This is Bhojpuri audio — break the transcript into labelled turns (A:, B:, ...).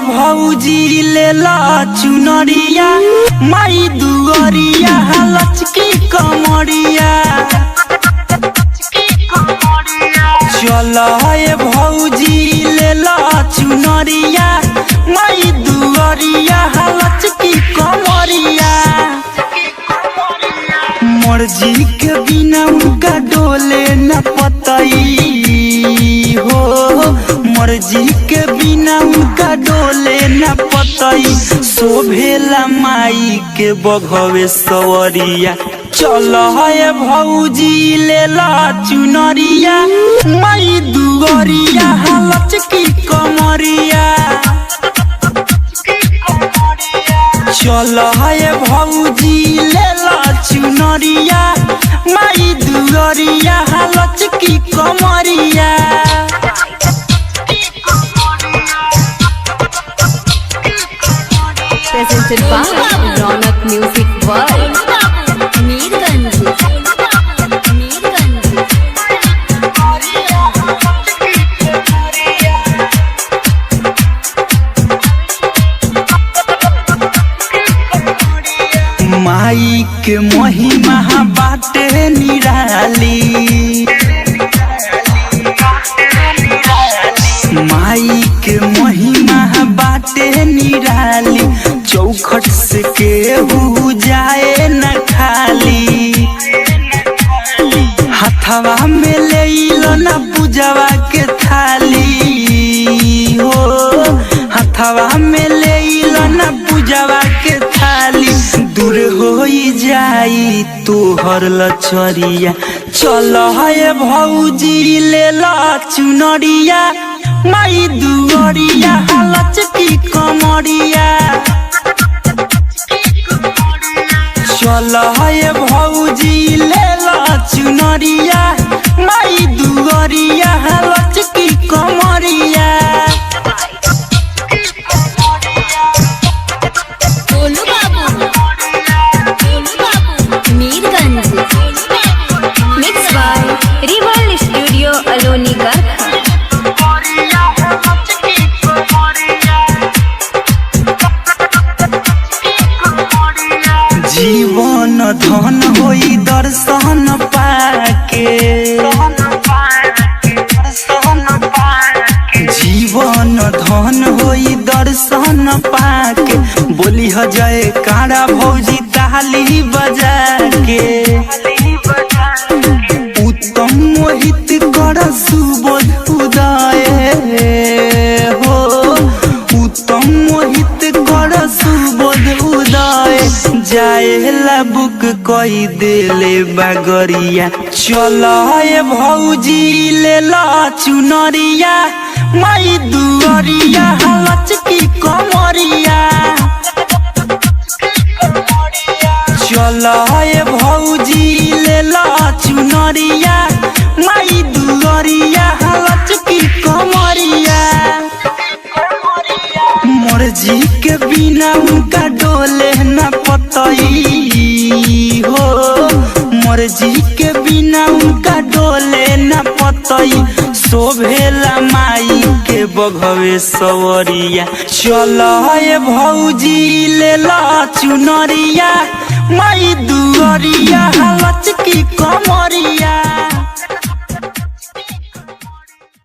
A: भौजी लेला चुनरिया माई दुआरिया लचकी कमरिया। चल भौजी लेला चुनरिया माई दुआरिया लचकी कमरिया। मर्जी के बिना उनका डोले न पतई हो, मर्जी के बिना उनका डोले न पतई। शोभेला माई के बघवे सवरिया। चल भौजी लेला चुनरिया माई दुआरिया लचकी कमरिया। चल भौजी लेला चुनरिया माई दुआरिया लचकी कमरिया।
B: Presented by Ronak Music World. Mirganj.
A: माई के महिमा बाटे निराली, माई के महिमा बाटे निराली। चौखट से केहू जाए न खाली, हथवा में ले लो न पूजवा के थाली हो, हथवा में ले लो न पूजवा के थाली। दूर हो जाई तोहर लचरिया। चल भौजी लेला चुनरिया माई दुआरिया लचकी कमरिया। चल भौजी लेला चुनरिया माई दुआरिया लचकी कमरिया।
B: Mirganj. Mixed by Rival Studio Aloni Garkha।
A: जीवन धन होई दर्शन पाके, जीवन धन होई दर्शन पाके। बोली जय कारा भौजी ताली बजा के। उत्तम मोहित कर सुबोध उदय हो, उत्तम मोहित कर सुबोध उदय। जाएला बुक कई देले बागरिया। चल भौजी लेला चुनरिया माई दुआरिया लचकी कमरिया। चल भौजी लेला चुनरिया माई दुआरिया लचकी कमरिया। मर्जी के बिना उनका डोले न पतई हो, मर्जी के बिना उनका डोले न पतई। शोभेला माई के बघवे सवरिया। चल भौजी लेला चुनरिया माई दुआरिया लचकी कमरिया।